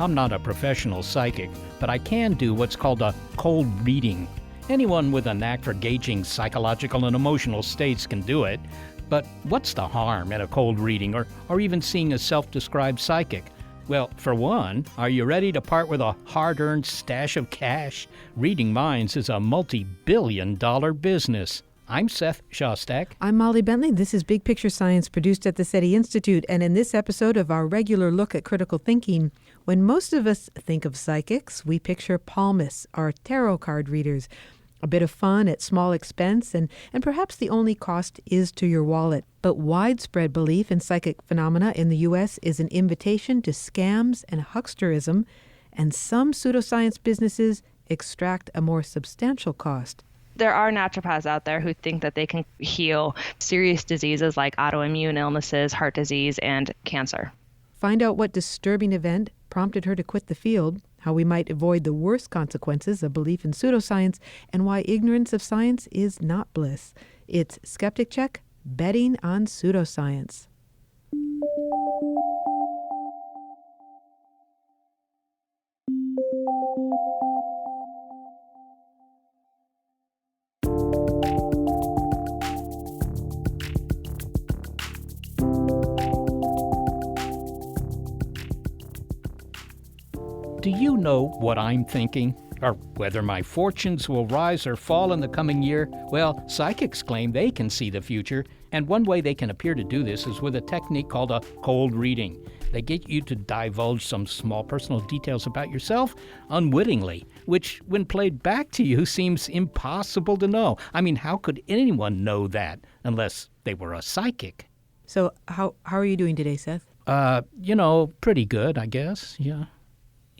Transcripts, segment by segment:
I'm not a professional psychic, but I can do what's called a cold reading. Anyone with a knack for gauging psychological and emotional states can do it. But what's the harm in a cold reading or even seeing a self-described psychic? Well, for one, are you ready to part with a hard-earned stash of cash? Reading minds is a multi-billion-dollar business. I'm Seth Shostak. I'm Molly Bentley. This is Big Picture Science, produced at the SETI Institute. And in this episode of our regular look at critical thinking, when most of us think of psychics, we picture palmists, our tarot card readers. A bit of fun at small expense, and perhaps the only cost is to your wallet. But widespread belief in psychic phenomena in the U.S. is an invitation to scams and hucksterism, and some pseudoscience businesses extract a more substantial cost. There are naturopaths out there who think that they can heal serious diseases like autoimmune illnesses, heart disease, and cancer. Find out what disturbing event prompted her to quit the field, how we might avoid the worst consequences of belief in pseudoscience, and why ignorance of science is not bliss. It's Skeptic Check, betting on pseudoscience. Do you know what I'm thinking? Or whether my fortunes will rise or fall in the coming year? Well, psychics claim they can see the future, and one way they can appear to do this is with a technique called a cold reading. They get you to divulge some small personal details about yourself unwittingly, which, when played back to you, seems impossible to know. I mean, how could anyone know that unless they were a psychic? So how are you doing today, Seth? Pretty good, I guess, yeah.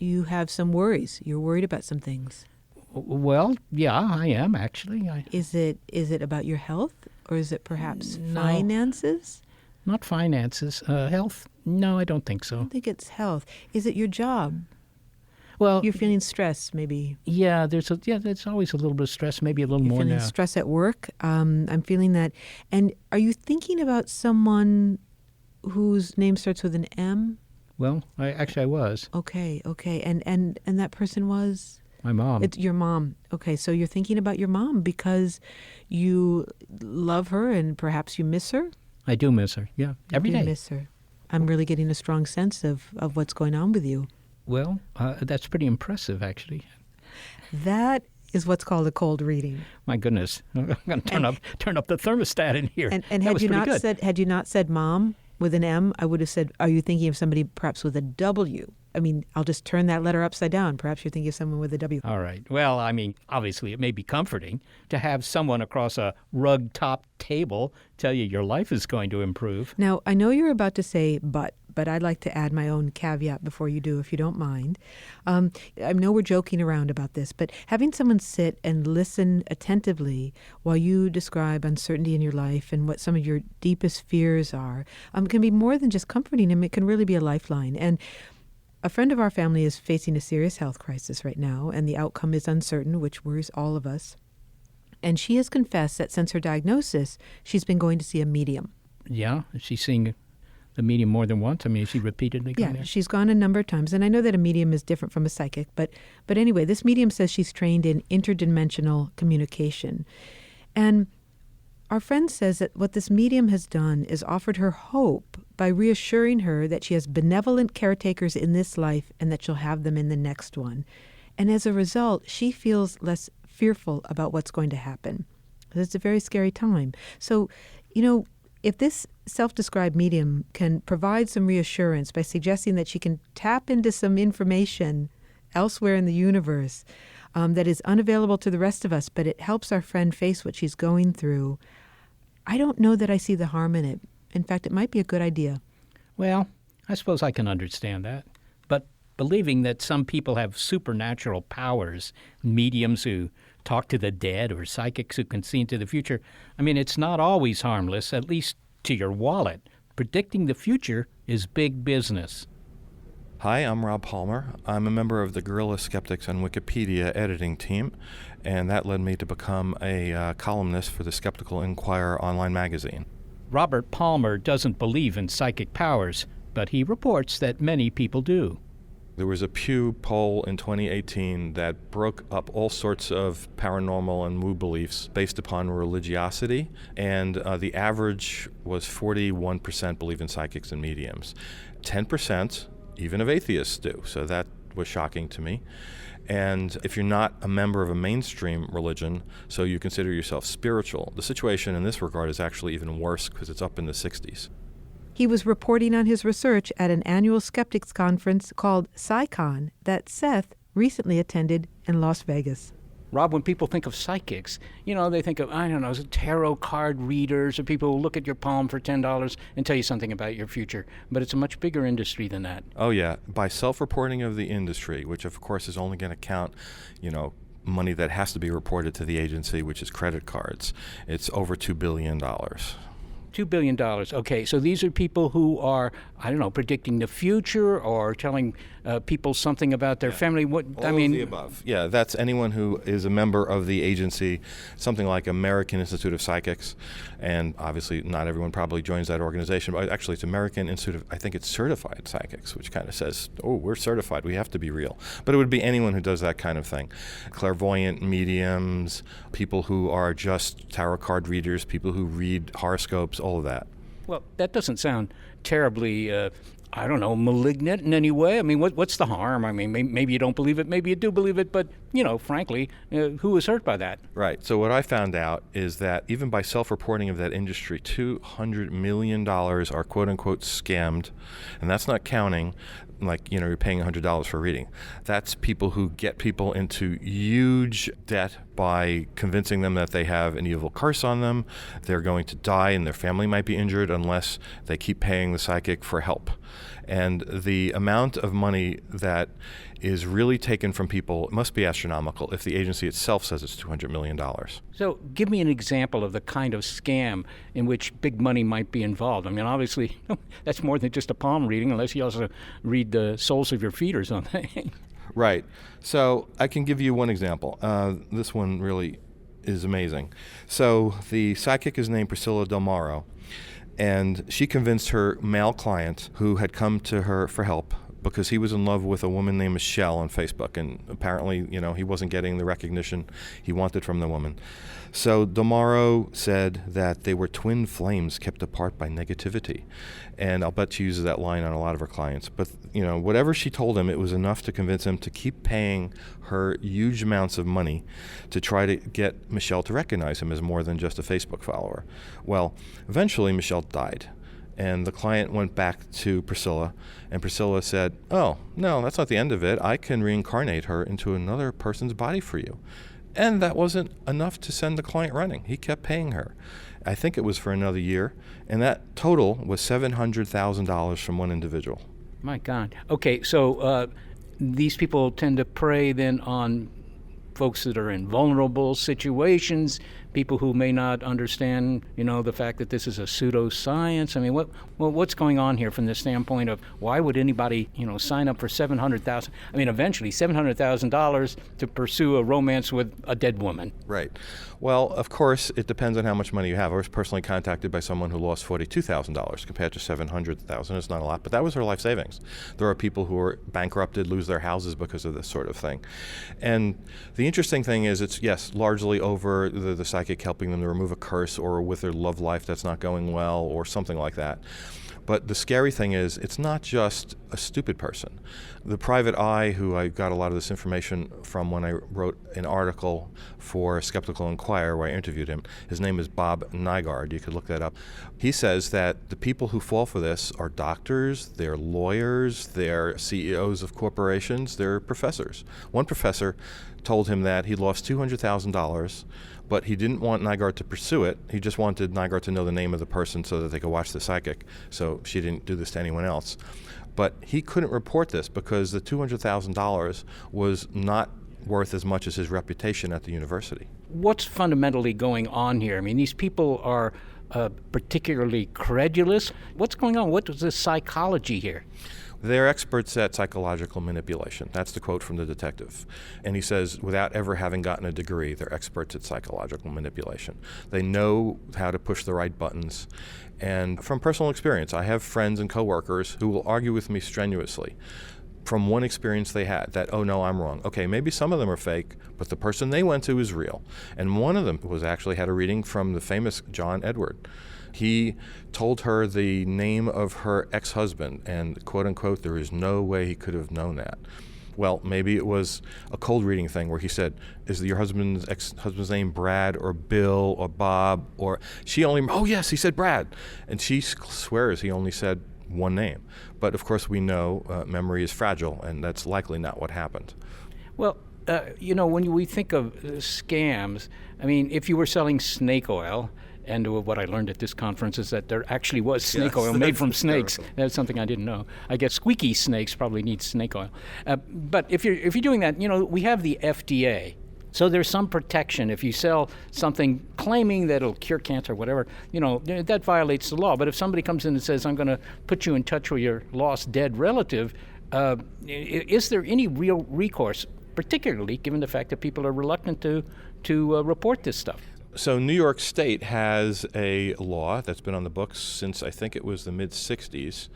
You have some worries. You're worried about some things. Well, yeah, I am, actually. Is it about your health, or is it perhaps No. finances? Not finances. Health? No, I don't think so. I don't think it's health. Is it your job? Well, You're feeling stress, maybe. yeah, there's always a little bit of stress, maybe a little You're more feeling now. stress at work. I'm feeling that. And are you thinking about someone whose name starts with an M? Well, I was. Okay. And that person was? My mom. It's your mom. Okay, so you're thinking about your mom because you love her and perhaps you miss her? I do miss her, yeah, every day. You miss her. I'm really getting a strong sense of what's going on with you. Well, that's pretty impressive, actually. That is what's called a cold reading. My goodness, I'm going to turn up the thermostat in here. And that had was you pretty not good. had you not said mom with an M, I would have said, are you thinking of somebody perhaps with a W? I mean, I'll just turn that letter upside down. Perhaps you're thinking of someone with a W. All right. Well, I mean, obviously it may be comforting to have someone across a rug-topped table tell you your life is going to improve. Now, I know you're about to say but I'd like to add my own caveat before you do, if you don't mind. I know we're joking around about this, but having someone sit and listen attentively while you describe uncertainty in your life and what some of your deepest fears are can be more than just comforting him. It can really be a lifeline. And a friend of our family is facing a serious health crisis right now, and the outcome is uncertain, which worries all of us. And she has confessed that since her diagnosis, she's been going to see a medium. Yeah? Is she seeing the medium more than once? I mean, is she repeatedly going there? She's gone a number of times, and I know that a medium is different from a psychic, but anyway, this medium says she's trained in interdimensional communication. And our friend says that what this medium has done is offered her hope by reassuring her that she has benevolent caretakers in this life and that she'll have them in the next one. And as a result, she feels less fearful about what's going to happen. It's a very scary time. So, if this self-described medium can provide some reassurance by suggesting that she can tap into some information elsewhere in the universe that is unavailable to the rest of us, but it helps our friend face what she's going through, I don't know that I see the harm in it. In fact, it might be a good idea. Well, I suppose I can understand that. But believing that some people have supernatural powers, mediums who talk to the dead or psychics who can see into the future, I mean, it's not always harmless, at least to your wallet. Predicting the future is big business. Hi, I'm Rob Palmer. I'm a member of the Guerrilla Skeptics on Wikipedia editing team, and that led me to become a columnist for the Skeptical Inquirer online magazine. Robert Palmer doesn't believe in psychic powers, but he reports that many people do. There was a Pew poll in 2018 that broke up all sorts of paranormal and woo beliefs based upon religiosity, and the average was 41% believe in psychics and mediums. 10% even of atheists do, so that was shocking to me. And if you're not a member of a mainstream religion, so you consider yourself spiritual, the situation in this regard is actually even worse because it's up in the 60s. He was reporting on his research at an annual Skeptics conference called PsyCon that Seth recently attended in Las Vegas. Rob, when people think of psychics, they think of, tarot card readers or people who look at your palm for $10 and tell you something about your future. But it's a much bigger industry than that. Oh, yeah. By self-reporting of the industry, which of course is only going to count, money that has to be reported to the agency, which is credit cards, it's over $2 billion. $2 billion. Okay, so these are people who are, predicting the future or telling people something about their family. All of the above. Yeah, that's anyone who is a member of the agency, something like American Institute of Psychics, and obviously not everyone probably joins that organization, but actually it's American Institute of, I think it's Certified Psychics, which kind of says, oh, we're certified, we have to be real. But it would be anyone who does that kind of thing. Clairvoyant mediums, people who are just tarot card readers, people who read horoscopes, all of that. Well, that doesn't sound terribly, malignant in any way. I mean, what's the harm? I mean, maybe you don't believe it, maybe you do believe it, but, frankly, who is hurt by that? Right. So what I found out is that even by self-reporting of that industry, $200 million are quote-unquote scammed, and that's not counting you're paying $100 for reading. That's people who get people into huge debt by convincing them that they have an evil curse on them. They're going to die and their family might be injured unless they keep paying the psychic for help. And the amount of money that is really taken from people must be astronomical if the agency itself says it's $200 million. So give me an example of the kind of scam in which big money might be involved. I mean, obviously, that's more than just a palm reading, unless you also read the soles of your feet or something. Right. So I can give you one example. This one really is amazing. So the psychic is named Priscilla Del Moro, and she convinced her male client who had come to her for help because he was in love with a woman named Michelle on Facebook, and apparently, he wasn't getting the recognition he wanted from the woman. So Del Moro said that they were twin flames kept apart by negativity, and I'll bet she uses that line on a lot of her clients. But, whatever she told him, it was enough to convince him to keep paying her huge amounts of money to try to get Michelle to recognize him as more than just a Facebook follower. Well, eventually Michelle died. And the client went back to Priscilla, and Priscilla said, oh, no, that's not the end of it. I can reincarnate her into another person's body for you. And that wasn't enough to send the client running. He kept paying her. I think it was for another year, and that total was $700,000 from one individual. My God. Okay, so these people tend to prey then on folks that are in vulnerable situations, people who may not understand, the fact that this is a pseudoscience. I mean, what's going on here from the standpoint of why would anybody, sign up for $700,000? I mean, eventually $700,000 to pursue a romance with a dead woman. Right. Well, of course, it depends on how much money you have. I was personally contacted by someone who lost $42,000 compared to $700,000. It's not a lot, but that was her life savings. There are people who are bankrupted, lose their houses because of this sort of thing. And the interesting thing is it's, yes, largely over the psychic helping them to remove a curse or with their love life that's not going well or something like that. But the scary thing is it's not just a stupid person. The private eye, who I got a lot of this information from when I wrote an article for Skeptical Inquirer where I interviewed him, his name is Bob Nygaard. You could look that up. He says that the people who fall for this are doctors, they're lawyers, they're CEOs of corporations, they're professors. One professor told him that he lost $200,000, but he didn't want Nygaard to pursue it. He just wanted Nygaard to know the name of the person so that they could watch the psychic. So she didn't do this to anyone else. But he couldn't report this because the $200,000 was not worth as much as his reputation at the university. What's fundamentally going on here? I mean, these people are particularly credulous. What's going on? What is the psychology here? They're experts at psychological manipulation. That's the quote from the detective. And he says, without ever having gotten a degree, they're experts at psychological manipulation. They know how to push the right buttons. And from personal experience, I have friends and coworkers who will argue with me strenuously from one experience they had that, oh no, I'm wrong. Okay, maybe some of them are fake, but the person they went to is real. And one of them was actually had a reading from the famous John Edward. He told her the name of her ex-husband, and quote unquote, there is no way he could have known that. Well, maybe it was a cold reading thing where he said, is your ex-husband's name Brad or Bill or Bob? Or she only, oh yes, he said Brad. And she swears he only said one name. But of course we know memory is fragile, and that's likely not what happened. Well, when we think of scams, I mean, if you were selling snake oil, and what I learned at this conference is that there actually was snake oil made from snakes. Terrible. That's something I didn't know. I guess squeaky snakes probably need snake oil. But if you're doing that, we have the FDA. So there's some protection. If you sell something claiming that it'll cure cancer or whatever, that violates the law. But if somebody comes in and says, I'm going to put you in touch with your lost dead relative, is there any real recourse, particularly given the fact that people are reluctant to report this stuff? So New York State has a law that's been on the books since I think it was the mid-'60s,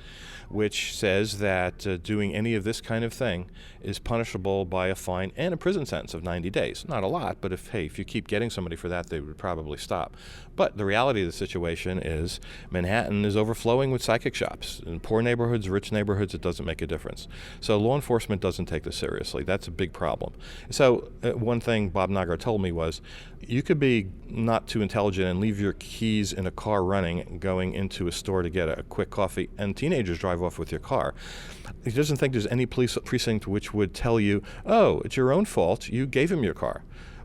which says that doing any of this kind of thing is punishable by a fine and a prison sentence of 90 days. Not a lot, but if you keep getting somebody for that, they would probably stop. But the reality of the situation is Manhattan is overflowing with psychic shops. In poor neighborhoods, rich neighborhoods, it doesn't make a difference. So law enforcement doesn't take this seriously. That's a big problem. So one thing Bob Nagar told me was, you could be not too intelligent and leave your keys in a car running, going into a store to get a quick coffee, and teenagers drive off with your car. He doesn't think there's any police precinct which would tell you, oh, it's your own fault, you gave him your car.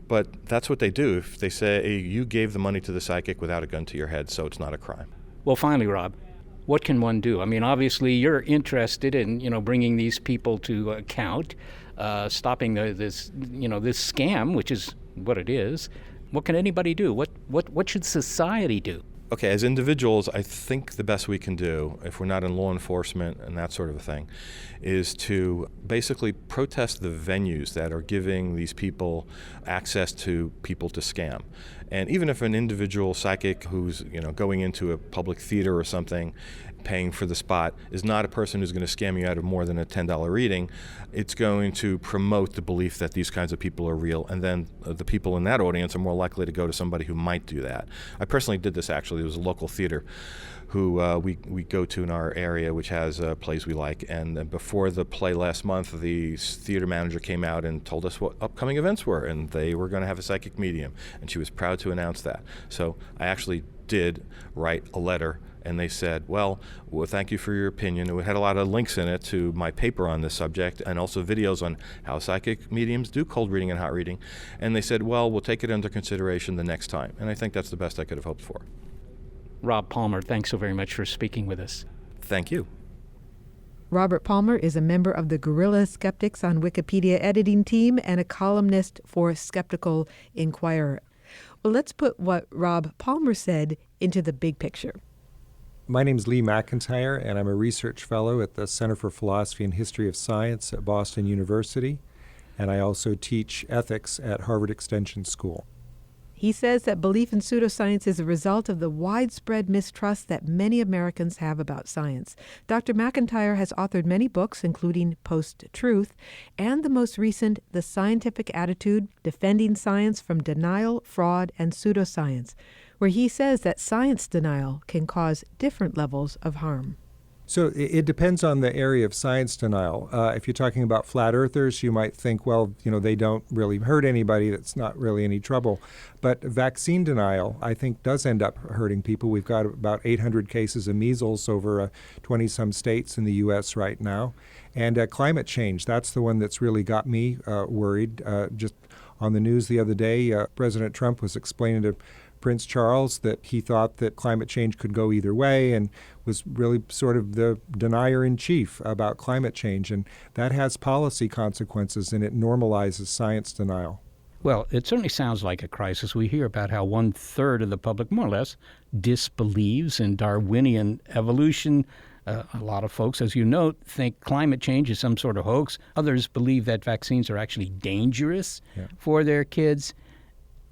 But that's what they do. If they say, hey, you gave the money to the psychic without a gun to your head, so it's not a crime. Well, finally, Rob, what can one do? I mean, obviously, you're interested in, bringing these people to account, stopping this scam, which is what it is. What can anybody do? What should society do? Okay, as individuals, I think the best we can do, if we're not in law enforcement and that sort of a thing, is to basically protest the venues that are giving these people access to people to scam. And even if an individual psychic who's going into a public theater or something, paying for the spot, is not a person who's going to scam you out of more than a $10 reading, it's going to promote the belief that these kinds of people are real, and then the people in that audience are more likely to go to somebody who might do that. I personally did this actually. There was a local theater who we go to in our area, which has plays we like, and before the play last month, the theater manager came out and told us what upcoming events were, and they were going to have a psychic medium, and she was proud to announce that. So I actually did write a letter, and they said, well, thank you for your opinion. It had a lot of links in it to my paper on this subject, and also videos on how psychic mediums do cold reading and hot reading. And they said, well, we'll take it under consideration the next time. And I think that's the best I could have hoped for. Rob Palmer, thanks so very much for speaking with us. Thank you. Robert Palmer is a member of the Guerrilla Skeptics on Wikipedia editing team and a columnist for Skeptical Inquirer. Well, let's put what Rob Palmer said into the big picture. My name is Lee McIntyre, and I'm a research fellow at the Center for Philosophy and History of Science at Boston University, and I also teach ethics at Harvard Extension School. He says that belief in pseudoscience is a result of the widespread mistrust that many Americans have about science. Dr. McIntyre has authored many books, including Post-Truth, and the most recent, The Scientific Attitude, Defending Science from Denial, Fraud, and Pseudoscience, where he says that science denial can cause different levels of harm. So it depends on the area of science denial. If you're talking about flat earthers, you might think, well, they don't really hurt anybody. That's not really any trouble. But vaccine denial, I think, does end up hurting people. We've got about 800 cases of measles over 20-some states in the U.S. right now. And climate change, that's the one that's really got me worried. Just on the news the other day, President Trump was explaining to Prince Charles that he thought that climate change could go either way and was really sort of the denier-in-chief about climate change. And that has policy consequences, and it normalizes science denial. Well, it certainly sounds like a crisis. We hear about how 1/3 of the public, more or less, disbelieves in Darwinian evolution. A lot of folks, as you note, think climate change is some sort of hoax. Others believe that vaccines are actually dangerous for their kids.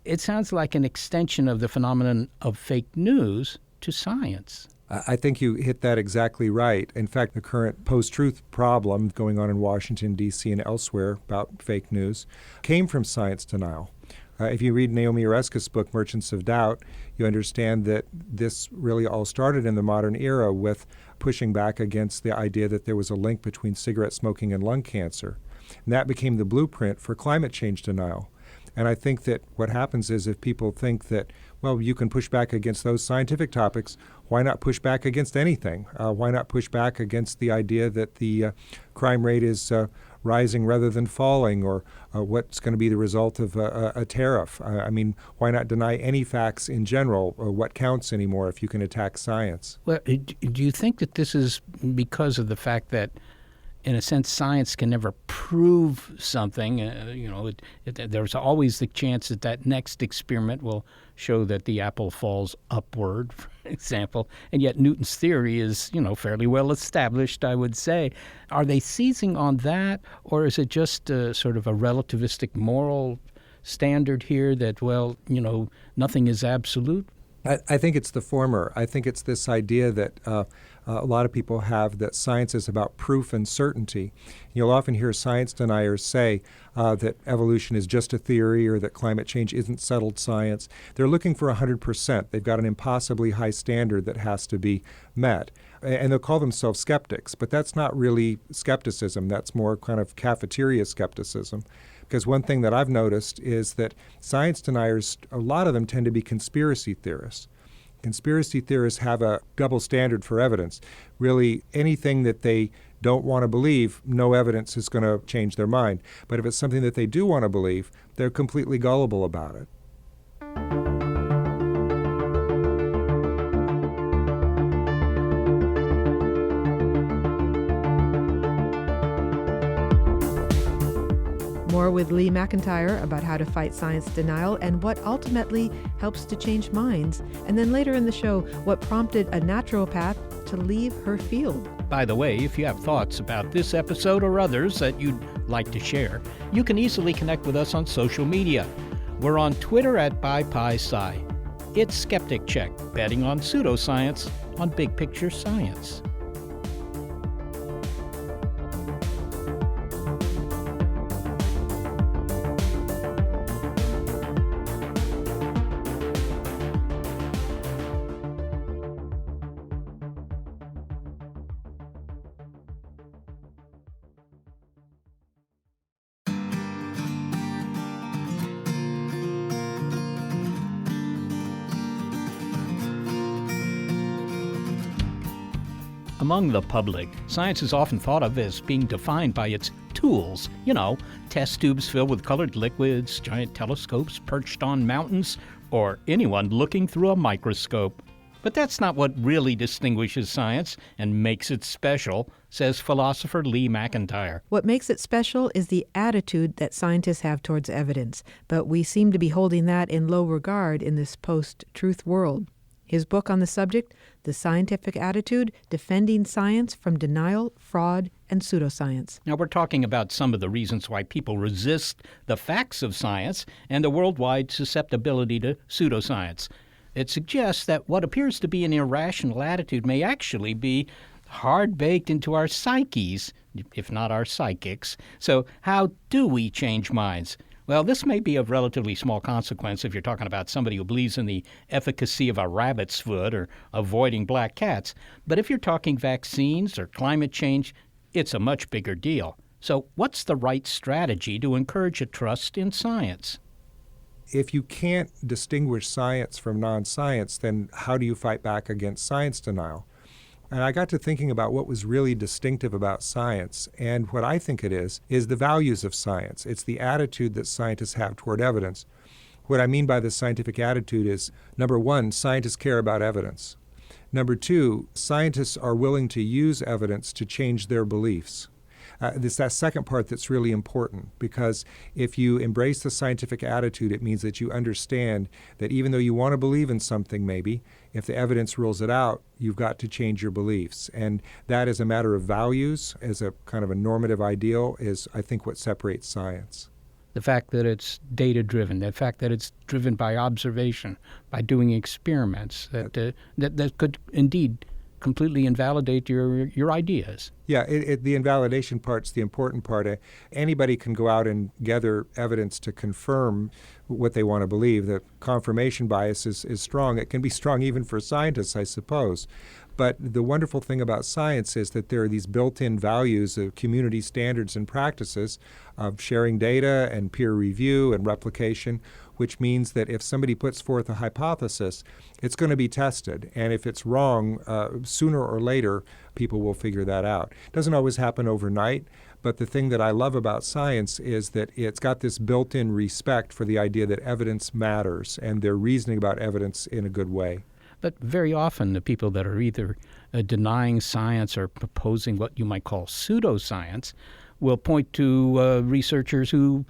It sounds like an extension of the phenomenon of fake news to science. I think you hit that exactly right. In fact, the current post-truth problem going on in Washington, D.C. and elsewhere about fake news came from science denial. If you read Naomi Oreskes' book, Merchants of Doubt, you understand that this really all started in the modern era with pushing back against the idea that there was a link between cigarette smoking and lung cancer. And that became the blueprint for climate change denial. And I think that what happens is if people think that, well, you can push back against those scientific topics, why not push back against anything? Why not push back against the idea that the crime rate is rising rather than falling, or what's going to be the result of a tariff? I mean, why not deny any facts in general, or what counts anymore if you can attack science? Well, do you think that this is because of the fact that, in a sense, science can never prove something? There's always the chance that that next experiment will show that the apple falls upward, for example. And yet Newton's theory is, fairly well established, I would say. Are they seizing on that, or is it just sort of a relativistic moral standard here that, nothing is absolute? I think it's the former. I think it's this idea that a lot of people have that science is about proof and certainty. You'll often hear science deniers say that evolution is just a theory, or that climate change isn't settled science. They're looking for 100%. They've got an impossibly high standard that has to be met. And they'll call themselves skeptics, but that's not really skepticism. That's more kind of cafeteria skepticism. Because one thing that I've noticed is that science deniers, a lot of them tend to be conspiracy theorists. Conspiracy theorists have a double standard for evidence. Really, anything that they don't want to believe, no evidence is going to change their mind. But if it's something that they do want to believe, they're completely gullible about it. More with Lee McIntyre about how to fight science denial and what ultimately helps to change minds. And then later in the show, what prompted a naturopath to leave her field. By the way, if you have thoughts about this episode or others that you'd like to share, you can easily connect with us on social media. We're on Twitter at ByPiSci. It's Skeptic Check, betting on pseudoscience on big picture science. Among the public, science is often thought of as being defined by its tools. Test tubes filled with colored liquids, giant telescopes perched on mountains, or anyone looking through a microscope. But that's not what really distinguishes science and makes it special, says philosopher Lee McIntyre. What makes it special is the attitude that scientists have towards evidence, but we seem to be holding that in low regard in this post-truth world. His book on the subject, The Scientific Attitude, Defending Science from Denial, Fraud, and Pseudoscience. Now, we're talking about some of the reasons why people resist the facts of science and the worldwide susceptibility to pseudoscience. It suggests that what appears to be an irrational attitude may actually be hard-baked into our psyches, if not our psychics. So how do we change minds? Well, this may be of relatively small consequence if you're talking about somebody who believes in the efficacy of a rabbit's foot or avoiding black cats. But if you're talking vaccines or climate change, it's a much bigger deal. So what's the right strategy to encourage a trust in science? If you can't distinguish science from non-science, then how do you fight back against science denial? And I got to thinking about what was really distinctive about science. And what I think it is the values of science. It's the attitude that scientists have toward evidence. What I mean by the scientific attitude is, number one, scientists care about evidence. Number two, scientists are willing to use evidence to change their beliefs. It's that second part that's really important, because if you embrace the scientific attitude, it means that you understand that even though you want to believe in something maybe, if the evidence rules it out, you've got to change your beliefs. And that is a matter of values, as a kind of a normative ideal, is I think what separates science. The fact that it's data-driven, the fact that it's driven by observation, by doing experiments, that could indeed completely invalidate your ideas. Yeah, the invalidation part's the important part. Anybody can go out and gather evidence to confirm what they want to believe. The confirmation bias is strong. It can be strong even for scientists, I suppose. But the wonderful thing about science is that there are these built-in values of community standards and practices of sharing data and peer review and replication, which means that if somebody puts forth a hypothesis, it's going to be tested. And if it's wrong, sooner or later, people will figure that out. It doesn't always happen overnight, but the thing that I love about science is that it's got this built-in respect for the idea that evidence matters, and they're reasoning about evidence in a good way. But very often the people that are either denying science or proposing what you might call pseudoscience will point to researchers who,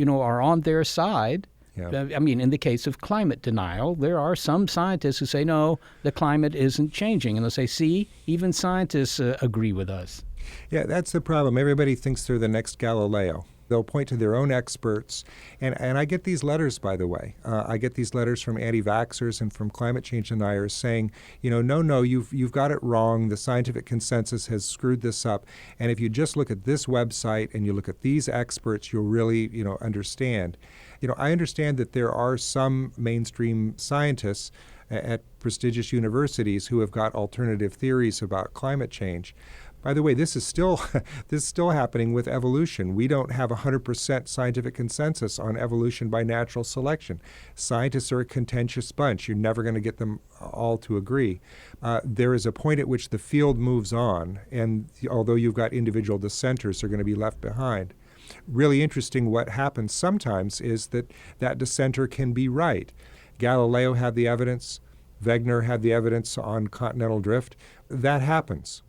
are on their side. Yeah. I mean, in the case of climate denial, there are some scientists who say, no, the climate isn't changing. And they'll say, see, even scientists agree with us. Yeah, that's the problem. Everybody thinks they're the next Galileo. They'll point to their own experts. And I get these letters, by the way. I get these letters from anti-vaxxers and from climate change deniers saying, no, you've got it wrong. The scientific consensus has screwed this up. And if you just look at this website and you look at these experts, you'll really, understand. I understand that there are some mainstream scientists at prestigious universities who have got alternative theories about climate change. By the way, this is still happening with evolution. We don't have 100% scientific consensus on evolution by natural selection. Scientists are a contentious bunch. You're never going to get them all to agree. There is a point at which the field moves on, and although you've got individual dissenters, they're going to be left behind. Really interesting what happens sometimes is that dissenter can be right. Galileo had the evidence. Wegener had the evidence on continental drift. That happens.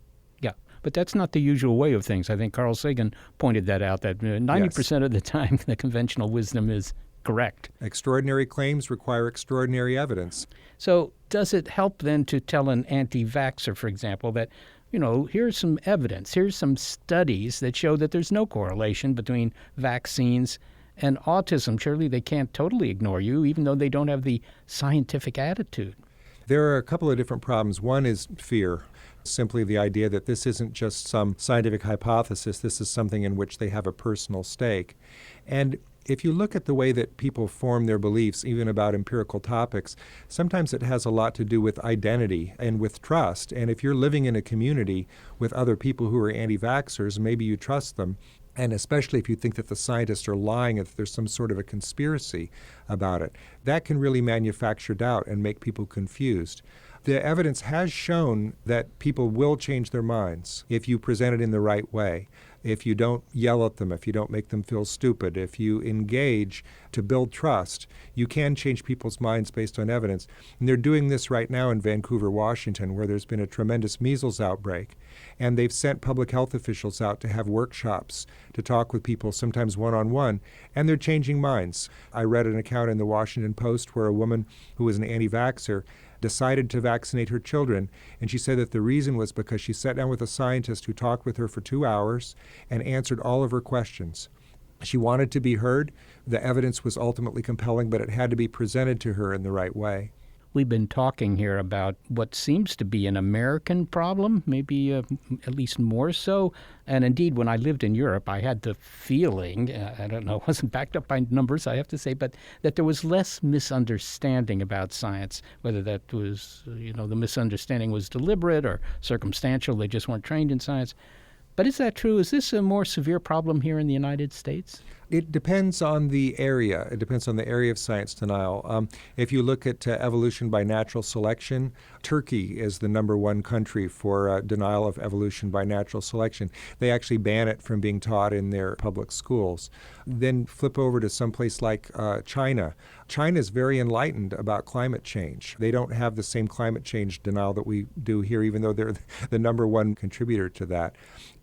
But that's not the usual way of things. I think Carl Sagan pointed that out, that 90% of the time the conventional wisdom is correct. Extraordinary claims require extraordinary evidence. So does it help then to tell an anti-vaxxer, for example, that, here's some evidence, here's some studies that show that there's no correlation between vaccines and autism? Surely they can't totally ignore you, even though they don't have the scientific attitude. There are a couple of different problems. One is fear. Simply the idea that this isn't just some scientific hypothesis, this is something in which they have a personal stake. And if you look at the way that people form their beliefs, even about empirical topics, sometimes it has a lot to do with identity and with trust. And if you're living in a community with other people who are anti-vaxxers, maybe you trust them. And especially if you think that the scientists are lying, if there's some sort of a conspiracy about it, that can really manufacture doubt and make people confused. The evidence has shown that people will change their minds if you present it in the right way, if you don't yell at them, if you don't make them feel stupid, if you engage to build trust. You can change people's minds based on evidence. And they're doing this right now in Vancouver, Washington, where there's been a tremendous measles outbreak. And they've sent public health officials out to have workshops to talk with people, sometimes one-on-one, and they're changing minds. I read an account in the Washington Post where a woman who was an anti-vaxxer decided to vaccinate her children, and she said that the reason was because she sat down with a scientist who talked with her for 2 hours and answered all of her questions. She wanted to be heard. The evidence was ultimately compelling, but it had to be presented to her in the right way. We've been talking here about what seems to be an American problem, maybe at least more so. And indeed, when I lived in Europe, I had the feeling, I don't know, it wasn't backed up by numbers, I have to say, but that there was less misunderstanding about science, whether that was, the misunderstanding was deliberate or circumstantial, they just weren't trained in science. But is that true? Is this a more severe problem here in the United States? It depends on the area. It depends on the area of science denial. If you look at evolution by natural selection, Turkey is the number one country for denial of evolution by natural selection. They actually ban it from being taught in their public schools. Then flip over to someplace like China. China is very enlightened about climate change. They don't have the same climate change denial that we do here, even though they're the number one contributor to that.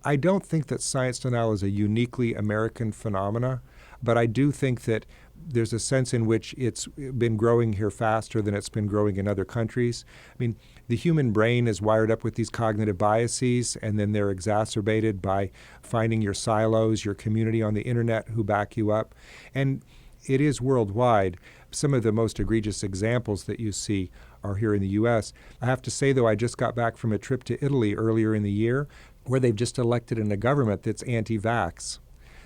I don't think that science denial is a uniquely American phenomena, but I do think that there's a sense in which it's been growing here faster than it's been growing in other countries. I mean, the human brain is wired up with these cognitive biases, and then they're exacerbated by finding your silos, your community on the internet who back you up. And it is worldwide. Some of the most egregious examples that you see are here in the U.S. I have to say, though, I just got back from a trip to Italy earlier in the year where they've just elected a government that's anti-vax.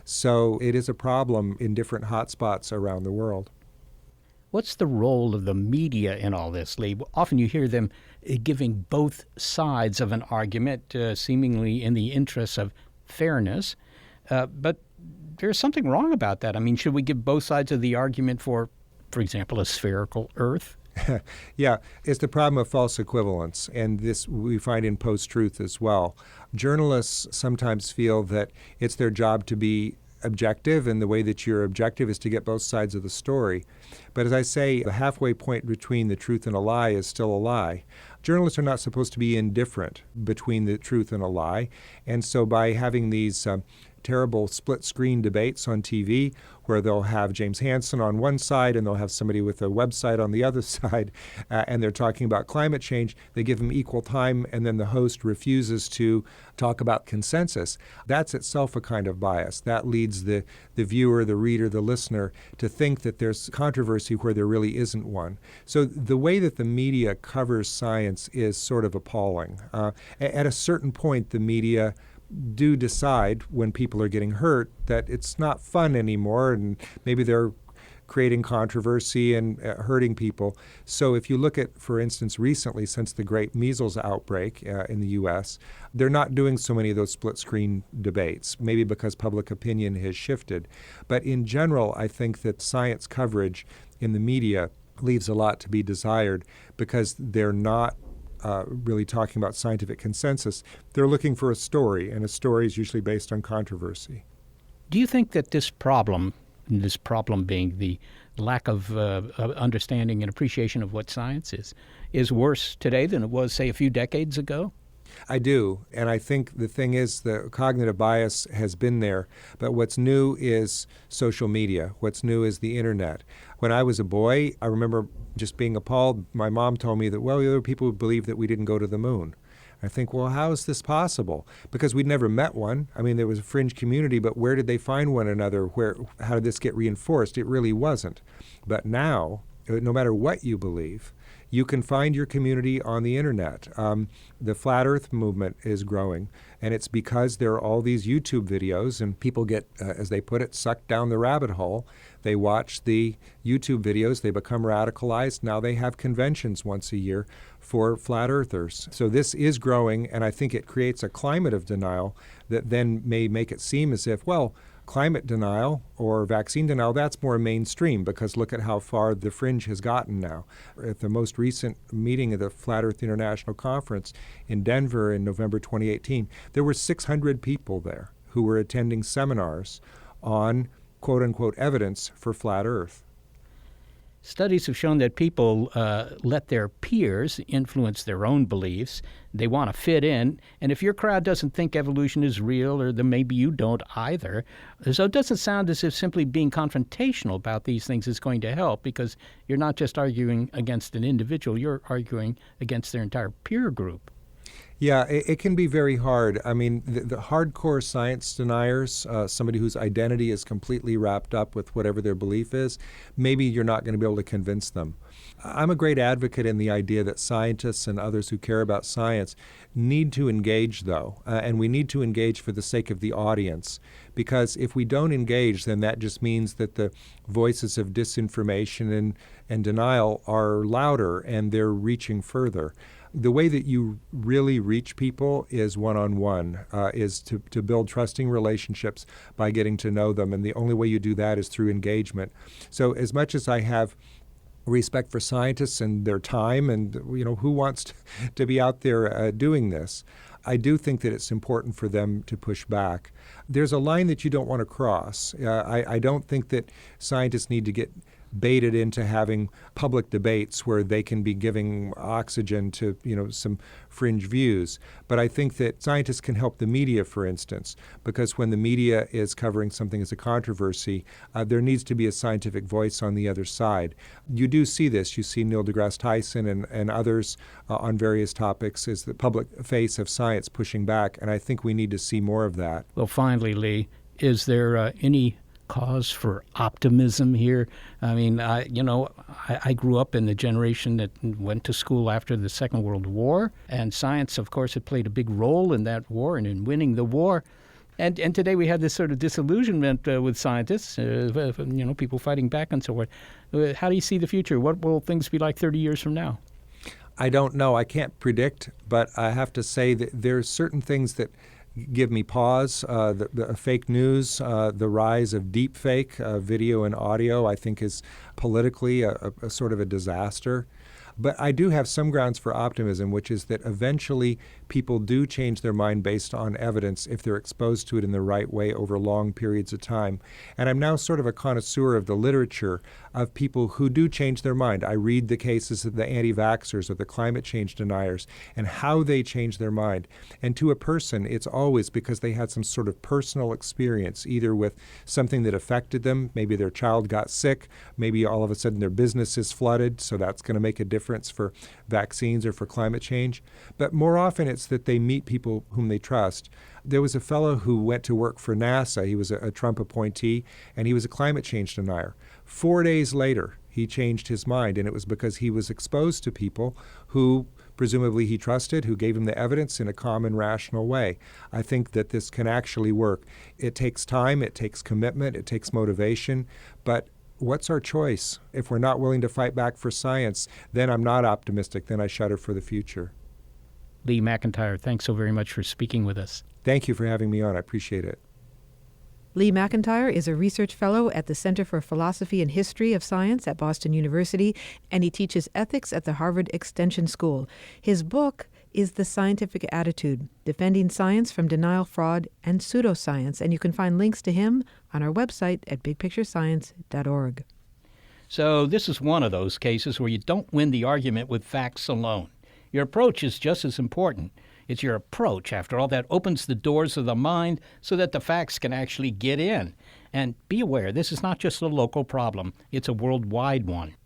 So it is a problem in different hotspots around the world. What's the role of the media in all this, Lee? Often you hear them giving both sides of an argument, seemingly in the interests of fairness. But there's something wrong about that. I mean, should we give both sides of the argument for example, a spherical Earth? Yeah, it's the problem of false equivalence, and this we find in post-truth as well. Journalists sometimes feel that it's their job to be objective, and the way that you're objective is to get both sides of the story. But as I say, the halfway point between the truth and a lie is still a lie. Journalists are not supposed to be indifferent between the truth and a lie, and so by having these terrible split-screen debates on TV where they'll have James Hansen on one side and they'll have somebody with a website on the other side, and they're talking about climate change. They give them equal time, and then the host refuses to talk about consensus. That's itself a kind of bias. That leads the viewer, the reader, the listener to think that there's controversy where there really isn't one. So the way that the media covers science is sort of appalling. At a certain point, the media do decide when people are getting hurt that it's not fun anymore, and maybe they're creating controversy and hurting people. So if you look at, for instance, recently, since the great measles outbreak in the U.S., they're not doing so many of those split-screen debates, maybe because public opinion has shifted. But in general, I think that science coverage in the media leaves a lot to be desired because they're not really talking about scientific consensus. They're looking for a story, and a story is usually based on controversy. Do you think that this problem being the lack of understanding and appreciation of what science is worse today than it was, say, a few decades ago? I do, and I think the thing is the cognitive bias has been there, but what's new is social media. What's new is the internet. When I was a boy, I remember just being appalled. My mom told me that, well, there were people who believed that we didn't go to the moon. I think, well, how is this possible? Because we'd never met one. I mean, there was a fringe community, but where did they find one another? How did this get reinforced? It really wasn't. But now, no matter what you believe, you can find your community on the internet. The Flat Earth movement is growing, and it's because there are all these YouTube videos, and people get, as they put it, sucked down the rabbit hole. They watch the YouTube videos, they become radicalized. Now they have conventions once a year for flat earthers. So this is growing, and I think it creates a climate of denial that then may make it seem as if, well, climate denial or vaccine denial, that's more mainstream because look at how far the fringe has gotten now. At the most recent meeting of the Flat Earth International Conference in Denver in November 2018, there were 600 people there who were attending seminars on quote-unquote evidence for flat Earth. Studies have shown that people let their peers influence their own beliefs. They want to fit in. And if your crowd doesn't think evolution is real, or then maybe you don't either. So it doesn't sound as if simply being confrontational about these things is going to help, because you're not just arguing against an individual, you're arguing against their entire peer group. Yeah, it can be very hard. I mean, the hardcore science deniers, somebody whose identity is completely wrapped up with whatever their belief is, maybe you're not going to be able to convince them. I'm a great advocate in the idea that scientists and others who care about science need to engage, though, and we need to engage for the sake of the audience, because if we don't engage, then that just means that the voices of disinformation and denial are louder and they're reaching further. The way that you really reach people is one-on-one, is to build trusting relationships by getting to know them, and the only way you do that is through engagement. So as much as I have respect for scientists and their time, and who wants to be out there doing this, I do think that it's important for them to push back. There's a line that you don't want to cross. I don't think that scientists need to get baited into having public debates where they can be giving oxygen to some fringe views. But I think that scientists can help the media, for instance, because when the media is covering something as a controversy, there needs to be a scientific voice on the other side. You do see this. You see Neil deGrasse Tyson and others on various topics as the public face of science pushing back, and I think we need to see more of that. Well, finally, Lee, is there any cause for optimism here? I mean, I grew up in the generation that went to school after the Second World War, and science, of course, had played a big role in that war and in winning the war. And today we have this sort of disillusionment with scientists, people fighting back and so forth. How do you see the future? What will things be like 30 years from now? I don't know. I can't predict, but I have to say that there's certain things that give me pause. The fake news, the rise of deep fake video and audio, I think is politically a sort of a disaster. But I do have some grounds for optimism, which is that eventually people do change their mind based on evidence if they're exposed to it in the right way over long periods of time. And I'm now sort of a connoisseur of the literature of people who do change their mind. I read the cases of the anti-vaxxers or the climate change deniers and how they change their mind. And to a person, it's always because they had some sort of personal experience, either with something that affected them. Maybe their child got sick. Maybe all of a sudden their business is flooded, so that's going to make a difference for vaccines or for climate change. But more often it's that they meet people whom they trust. There was a fellow who went to work for NASA. He was a Trump appointee, and he was a climate change denier. 4 days later, he changed his mind, and it was because he was exposed to people who presumably he trusted, who gave him the evidence in a calm and rational way. I think that this can actually work. It takes time, it takes commitment, it takes motivation, but what's our choice? If we're not willing to fight back for science, then I'm not optimistic, then I shudder for the future. Lee McIntyre, thanks so very much for speaking with us. Thank you for having me on. I appreciate it. Lee McIntyre is a research fellow at the Center for Philosophy and History of Science at Boston University, and he teaches ethics at the Harvard Extension School. His book is The Scientific Attitude, Defending Science from Denial, Fraud, and Pseudoscience, and you can find links to him on our website at bigpicturescience.org. So this is one of those cases where you don't win the argument with facts alone. Your approach is just as important. It's your approach, after all, that opens the doors of the mind so that the facts can actually get in. And be aware, this is not just a local problem. It's a worldwide one.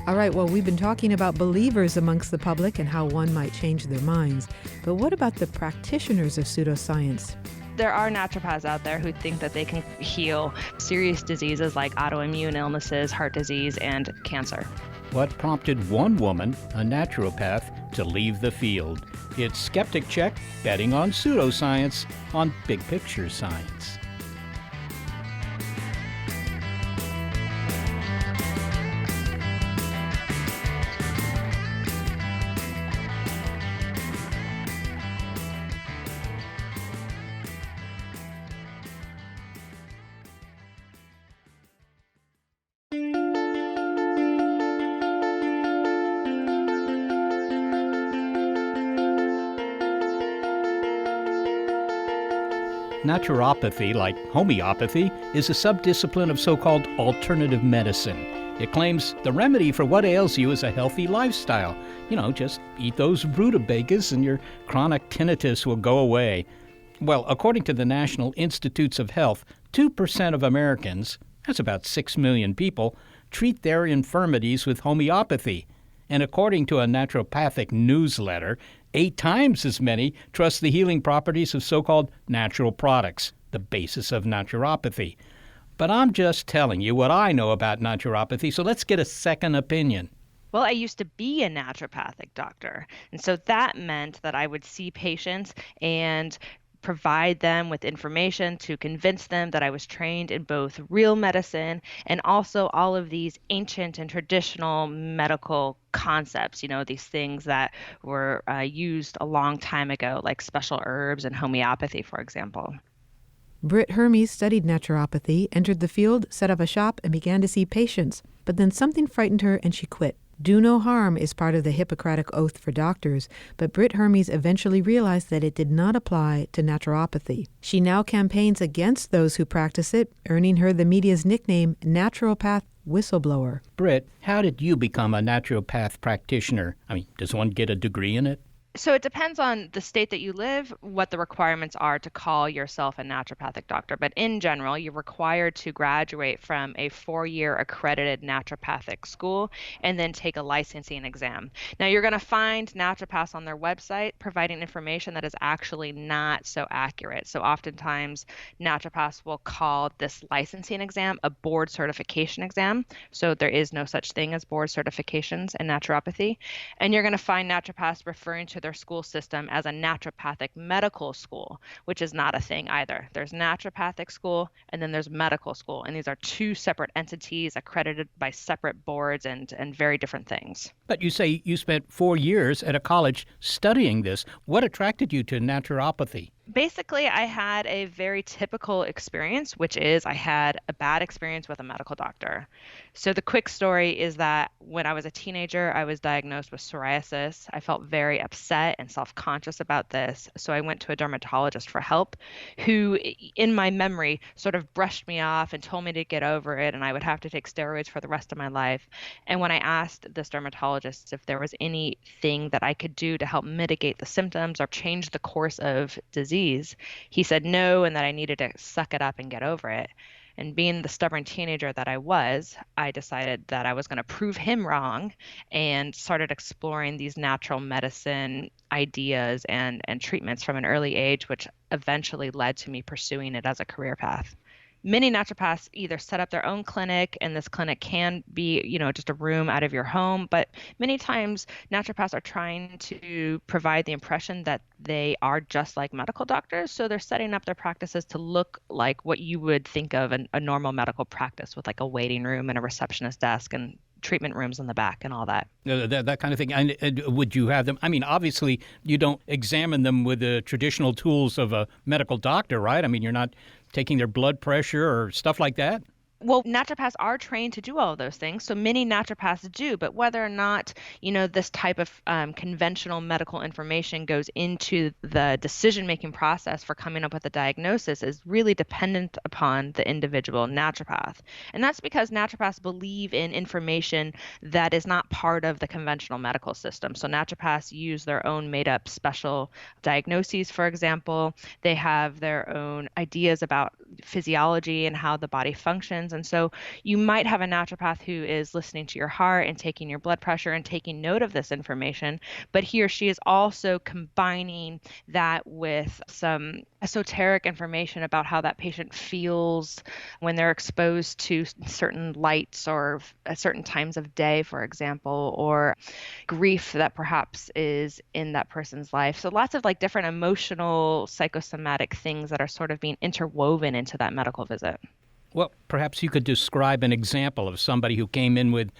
All right, well, we've been talking about believers amongst the public and how one might change their minds. But what about the practitioners of pseudoscience? There are naturopaths out there who think that they can heal serious diseases like autoimmune illnesses, heart disease, and cancer. What prompted one woman, a naturopath, to leave the field? It's Skeptic Check, betting on pseudoscience on Big Picture Science. Naturopathy, like homeopathy, is a subdiscipline of so-called alternative medicine. It claims the remedy for what ails you is a healthy lifestyle. Just eat those rutabagas and your chronic tinnitus will go away. Well, according to the National Institutes of Health, 2% of Americans, that's about 6 million people, treat their infirmities with homeopathy. And according to a naturopathic newsletter, 8 times as many trust the healing properties of so-called natural products, the basis of naturopathy. But I'm just telling you what I know about naturopathy, so let's get a second opinion. Well, I used to be a naturopathic doctor, and so that meant that I would see patients and provide them with information to convince them that I was trained in both real medicine and also all of these ancient and traditional medical concepts, these things that were used a long time ago, like special herbs and homeopathy, for example. Britt Hermes studied naturopathy, entered the field, set up a shop, and began to see patients. But then something frightened her and she quit. Do no harm is part of the Hippocratic Oath for doctors, but Britt Hermes eventually realized that it did not apply to naturopathy. She now campaigns against those who practice it, earning her the media's nickname naturopath whistleblower. Britt, how did you become a naturopath practitioner? Does one get a degree in it? So it depends on the state that you live, what the requirements are to call yourself a naturopathic doctor. But in general, you're required to graduate from a 4-year accredited naturopathic school and then take a licensing exam. Now, you're going to find naturopaths on their website providing information that is actually not so accurate. So oftentimes, naturopaths will call this licensing exam a board certification exam. So there is no such thing as board certifications in naturopathy. And you're going to find naturopaths referring to their school system as a naturopathic medical school, which is not a thing either. There's naturopathic school and then there's medical school. And these are two separate entities accredited by separate boards and very different things. But you say you spent 4 years at a college studying this. What attracted you to naturopathy? Basically, I had a very typical experience, which is I had a bad experience with a medical doctor. So the quick story is that when I was a teenager, I was diagnosed with psoriasis. I felt very upset and self-conscious about this. So I went to a dermatologist for help, who, in my memory, sort of brushed me off and told me to get over it, and I would have to take steroids for the rest of my life. And when I asked this dermatologist if there was anything that I could do to help mitigate the symptoms or change the course of disease, he said no, and that I needed to suck it up and get over it. And being the stubborn teenager that I was, I decided that I was going to prove him wrong and started exploring these natural medicine ideas and treatments from an early age, which eventually led to me pursuing it as a career path. Many naturopaths either set up their own clinic, and this clinic can be, just a room out of your home. But many times naturopaths are trying to provide the impression that they are just like medical doctors. So they're setting up their practices to look like what you would think of a normal medical practice, with like a waiting room and a receptionist desk and treatment rooms in the back and all that. That kind of thing. And would you have them? I mean, obviously, you don't examine them with the traditional tools of a medical doctor, right? I mean, you're not taking their blood pressure or stuff like that? Well, naturopaths are trained to do all of those things. So many naturopaths do, but whether or not, this type of conventional medical information goes into the decision-making process for coming up with a diagnosis is really dependent upon the individual naturopath. And that's because naturopaths believe in information that is not part of the conventional medical system. So naturopaths use their own made-up special diagnoses, for example. They have their own ideas about physiology and how the body functions. And so you might have a naturopath who is listening to your heart and taking your blood pressure and taking note of this information, but he or she is also combining that with some esoteric information about how that patient feels when they're exposed to certain lights or at certain times of day, for example, or grief that perhaps is in that person's life. So lots of like different emotional, psychosomatic things that are sort of being interwoven into that medical visit. Well, perhaps you could describe an example of somebody who came in with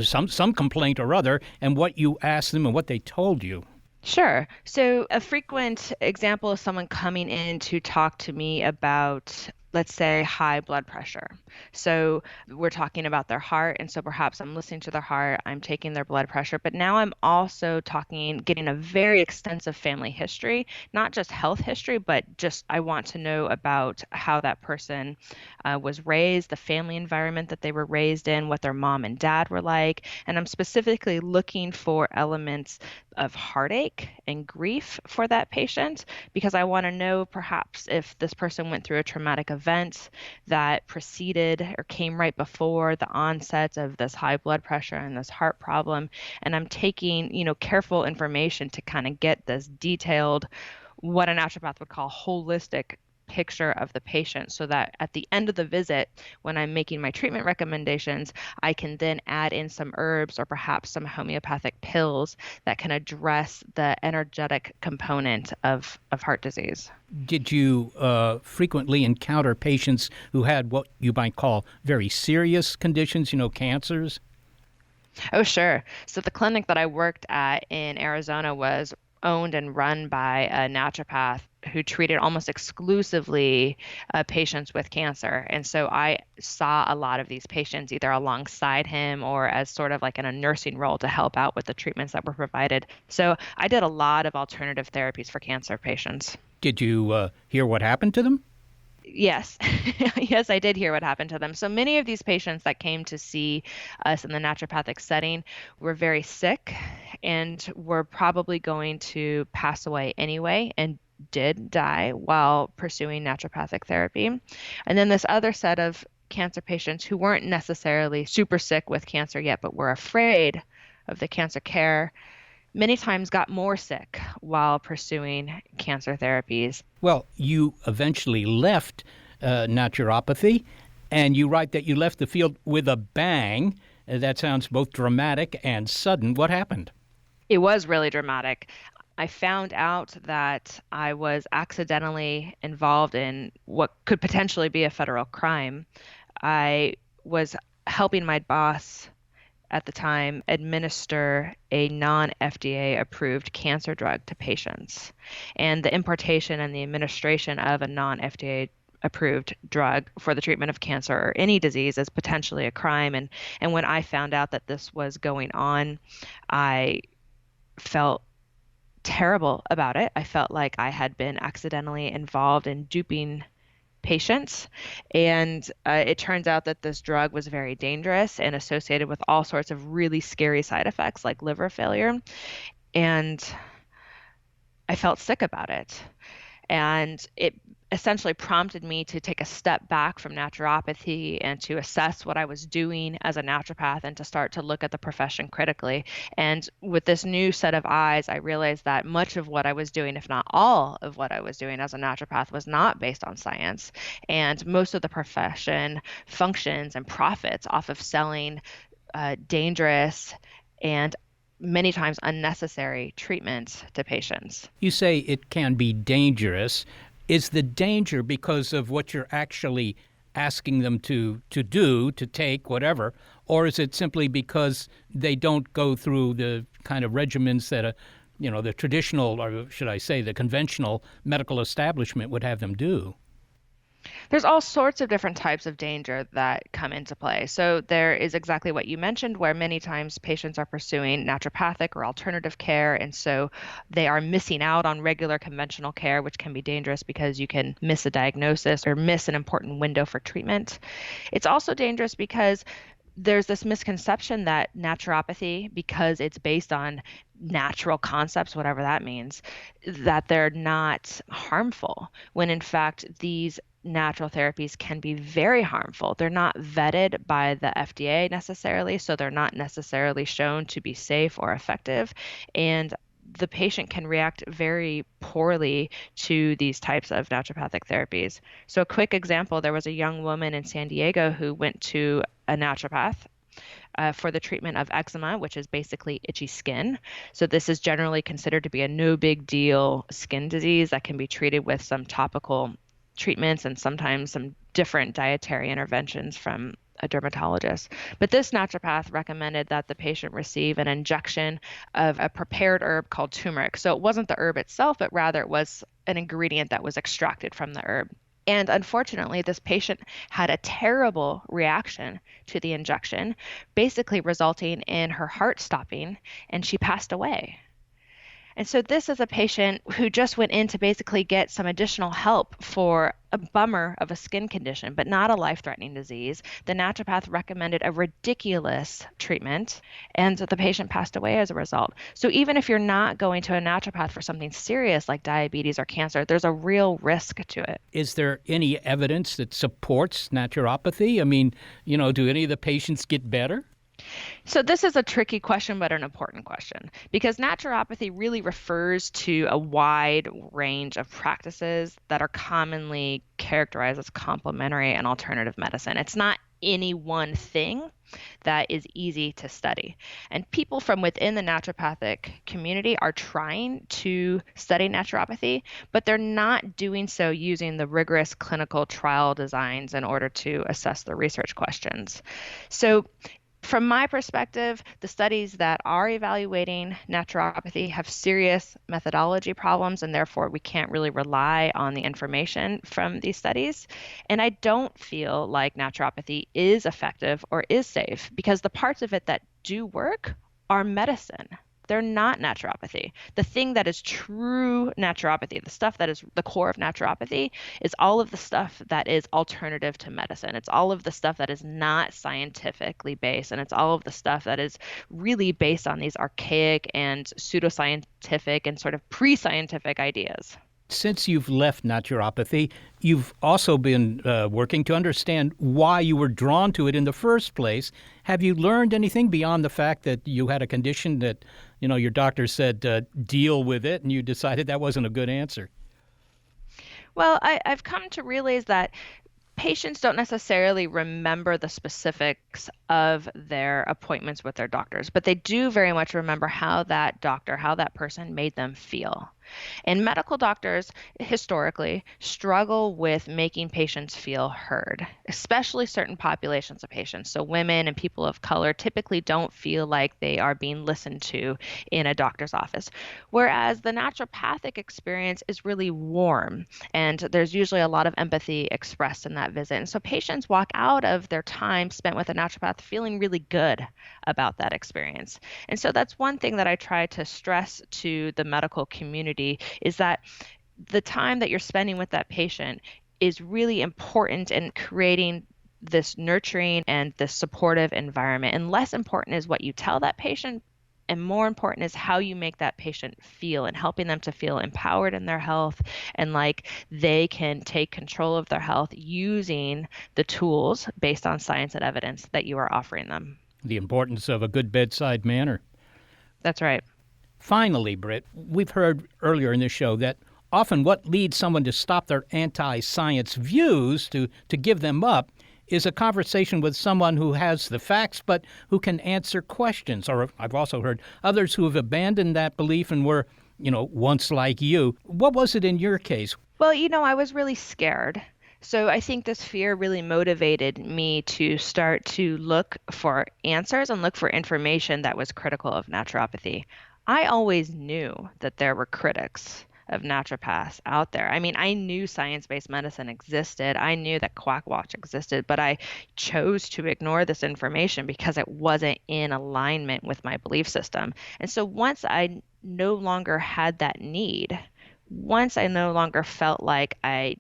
some complaint or other, and what you asked them and what they told you. Sure. So a frequent example is someone coming in to talk to me about, let's say, high blood pressure. So we're talking about their heart, and so perhaps I'm listening to their heart, I'm taking their blood pressure, but now I'm also getting a very extensive family history, not just health history, but just I want to know about how that person was raised, the family environment that they were raised in, what their mom and dad were like, and I'm specifically looking for elements of heartache and grief for that patient, because I want to know perhaps if this person went through a traumatic event that preceded or came right before the onset of this high blood pressure and this heart problem. And I'm taking, careful information to kind of get this detailed, what a naturopath would call holistic picture of the patient, so that at the end of the visit, when I'm making my treatment recommendations, I can then add in some herbs or perhaps some homeopathic pills that can address the energetic component of heart disease. Did you frequently encounter patients who had what you might call very serious conditions, cancers? Oh, sure. So the clinic that I worked at in Arizona was owned and run by a naturopath who treated almost exclusively patients with cancer. And so I saw a lot of these patients either alongside him or as sort of like in a nursing role to help out with the treatments that were provided. So I did a lot of alternative therapies for cancer patients. Did you hear what happened to them? Yes. Yes, I did hear what happened to them. So many of these patients that came to see us in the naturopathic setting were very sick and were probably going to pass away anyway and did die while pursuing naturopathic therapy. And then this other set of cancer patients who weren't necessarily super sick with cancer yet, but were afraid of the cancer care, many times got more sick while pursuing cancer therapies. Well, you eventually left naturopathy, and you write that you left the field with a bang. That sounds both dramatic and sudden. What happened? It was really dramatic. I found out that I was accidentally involved in what could potentially be a federal crime. I was helping my boss at the time administer a non-FDA approved cancer drug to patients. And the importation and the administration of a non-FDA approved drug for the treatment of cancer or any disease is potentially a crime. And when I found out that this was going on, I felt terrible about it. I felt like I had been accidentally involved in duping patients. And it turns out that this drug was very dangerous and associated with all sorts of really scary side effects like liver failure. And I felt sick about it. And it essentially prompted me to take a step back from naturopathy and to assess what I was doing as a naturopath and to start to look at the profession critically. And with this new set of eyes, I realized that much of what I was doing, if not all of what I was doing as a naturopath, was not based on science. And most of the profession functions and profits off of selling dangerous and many times unnecessary treatments to patients. You say it can be dangerous. Is the danger because of what you're actually asking them to do, to take, whatever, or is it simply because they don't go through the kind of regimens that the traditional, or should I say the conventional medical establishment would have them do? There's all sorts of different types of danger that come into play. So there is exactly what you mentioned, where many times patients are pursuing naturopathic or alternative care, and so they are missing out on regular conventional care, which can be dangerous because you can miss a diagnosis or miss an important window for treatment. It's also dangerous because there's this misconception that naturopathy, because it's based on natural concepts, whatever that means, that they're not harmful, when in fact these natural therapies can be very harmful. They're not vetted by the FDA necessarily, so they're not necessarily shown to be safe or effective. And the patient can react very poorly to these types of naturopathic therapies. So a quick example, there was a young woman in San Diego who went to a naturopath for the treatment of eczema, which is basically itchy skin. So this is generally considered to be a no big deal skin disease that can be treated with some topical treatments and sometimes some different dietary interventions from a dermatologist. But this naturopath recommended that the patient receive an injection of a prepared herb called turmeric. So it wasn't the herb itself, but rather it was an ingredient that was extracted from the herb. And unfortunately, this patient had a terrible reaction to the injection, basically resulting in her heart stopping, and she passed away. And so this is a patient who just went in to basically get some additional help for a bummer of a skin condition, but not a life-threatening disease. The naturopath recommended a ridiculous treatment, and the patient passed away as a result. So even if you're not going to a naturopath for something serious like diabetes or cancer, there's a real risk to it. Is there any evidence that supports naturopathy? I mean, do any of the patients get better? So this is a tricky question, but an important question, because naturopathy really refers to a wide range of practices that are commonly characterized as complementary and alternative medicine. It's not any one thing that is easy to study. And people from within the naturopathic community are trying to study naturopathy, but they're not doing so using the rigorous clinical trial designs in order to assess the research questions. So from my perspective, the studies that are evaluating naturopathy have serious methodology problems, and therefore we can't really rely on the information from these studies. And I don't feel like naturopathy is effective or is safe, because the parts of it that do work are medicine. They're not naturopathy. The thing that is true naturopathy, the stuff that is the core of naturopathy, is all of the stuff that is alternative to medicine. It's all of the stuff that is not scientifically based, and it's all of the stuff that is really based on these archaic and pseudoscientific and sort of pre-scientific ideas. Since you've left naturopathy, you've also been working to understand why you were drawn to it in the first place. Have you learned anything beyond the fact that you had a condition that, your doctor said deal with it, and you decided that wasn't a good answer? Well, I've come to realize that patients don't necessarily remember the specifics of their appointments with their doctors, but they do very much remember how that person made them feel. And medical doctors historically struggle with making patients feel heard, especially certain populations of patients. So women and people of color typically don't feel like they are being listened to in a doctor's office, whereas the naturopathic experience is really warm, and there's usually a lot of empathy expressed in that visit. And so patients walk out of their time spent with a naturopath feeling really good about that experience. And so that's one thing that I try to stress to the medical community, is that the time that you're spending with that patient is really important in creating this nurturing and this supportive environment. And less important is what you tell that patient, and more important is how you make that patient feel, and helping them to feel empowered in their health and like they can take control of their health using the tools based on science and evidence that you are offering them. The importance of a good bedside manner. That's right. Finally, Britt, we've heard earlier in this show that often what leads someone to stop their anti-science views, to give them up, is a conversation with someone who has the facts but who can answer questions. Or I've also heard others who have abandoned that belief and were, once like you. What was it in your case? Well, I was really scared. So I think this fear really motivated me to start to look for answers and look for information that was critical of naturopathy. I always knew that there were critics of naturopaths out there. I mean, I knew science-based medicine existed. I knew that Quackwatch existed, but I chose to ignore this information because it wasn't in alignment with my belief system. And so once I no longer had that need, once I no longer felt like I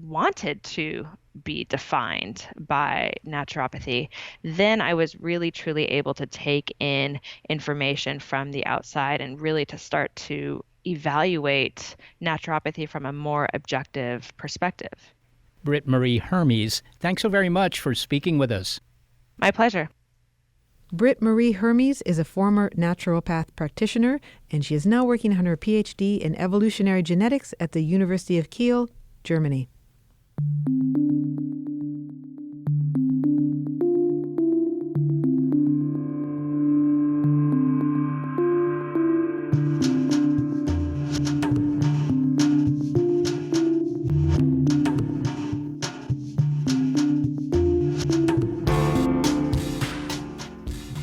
wanted to be defined by naturopathy, then I was really truly able to take in information from the outside and really to start to evaluate naturopathy from a more objective perspective. Britt Marie Hermes, thanks so very much for speaking with us. My pleasure. Britt Marie Hermes is a former naturopath practitioner, and she is now working on her PhD in evolutionary genetics at the University of Kiel, Germany.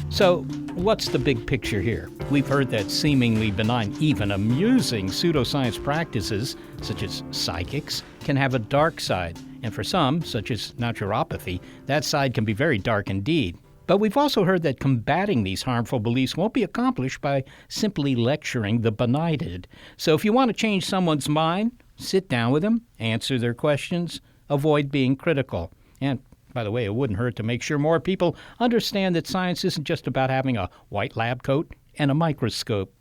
So, what's the big picture here? We've heard that seemingly benign, even amusing pseudoscience practices, such as psychics, can have a dark side. And for some, such as naturopathy, that side can be very dark indeed. But we've also heard that combating these harmful beliefs won't be accomplished by simply lecturing the benighted. So if you want to change someone's mind, sit down with them, answer their questions, avoid being critical. And by the way, it wouldn't hurt to make sure more people understand that science isn't just about having a white lab coat and a microscope.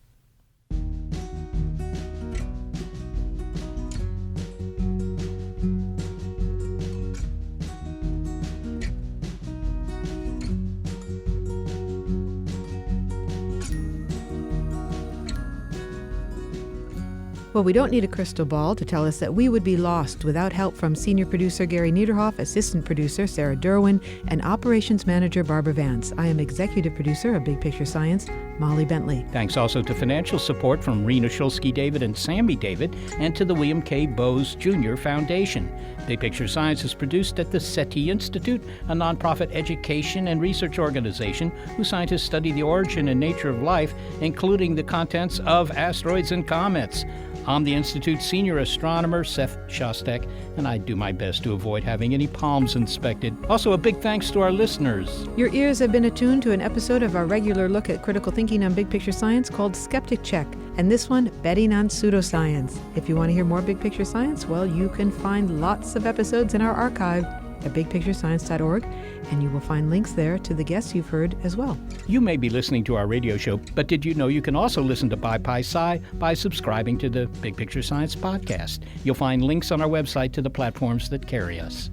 Well, we don't need a crystal ball to tell us that we would be lost without help from senior producer Gary Niederhoff, assistant producer Sarah Derwin, and operations manager Barbara Vance. I am executive producer of Big Picture Science, Molly Bentley. Thanks also to financial support from Rena Shulsky David and Sammy David, and to the William K. Bowes Jr. Foundation. Big Picture Science is produced at the SETI Institute, a nonprofit education and research organization whose scientists study the origin and nature of life, including the contents of asteroids and comets. I'm the Institute's senior astronomer, Seth Shostak, and I do my best to avoid having any palms inspected. Also, a big thanks to our listeners. Your ears have been attuned to an episode of our regular look at critical thinking on Big Picture Science called Skeptic Check, and this one, Betting on Pseudoscience. If you want to hear more Big Picture Science, well, you can find lots of episodes in our archive at bigpicturescience.org, and you will find links there to the guests you've heard as well. You may be listening to our radio show, but did you know you can also listen to Pi Pi Sci by subscribing to the Big Picture Science podcast? You'll find links on our website to the platforms that carry us.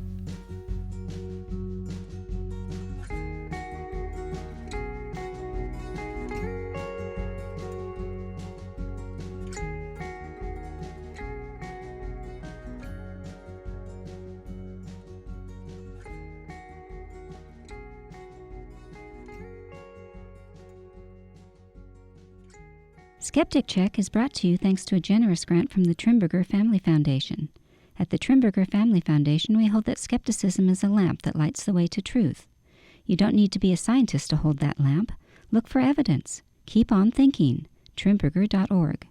Skeptic Check is brought to you thanks to a generous grant from the Trimberger Family Foundation. At the Trimberger Family Foundation, we hold that skepticism is a lamp that lights the way to truth. You don't need to be a scientist to hold that lamp. Look for evidence. Keep on thinking. Trimberger.org.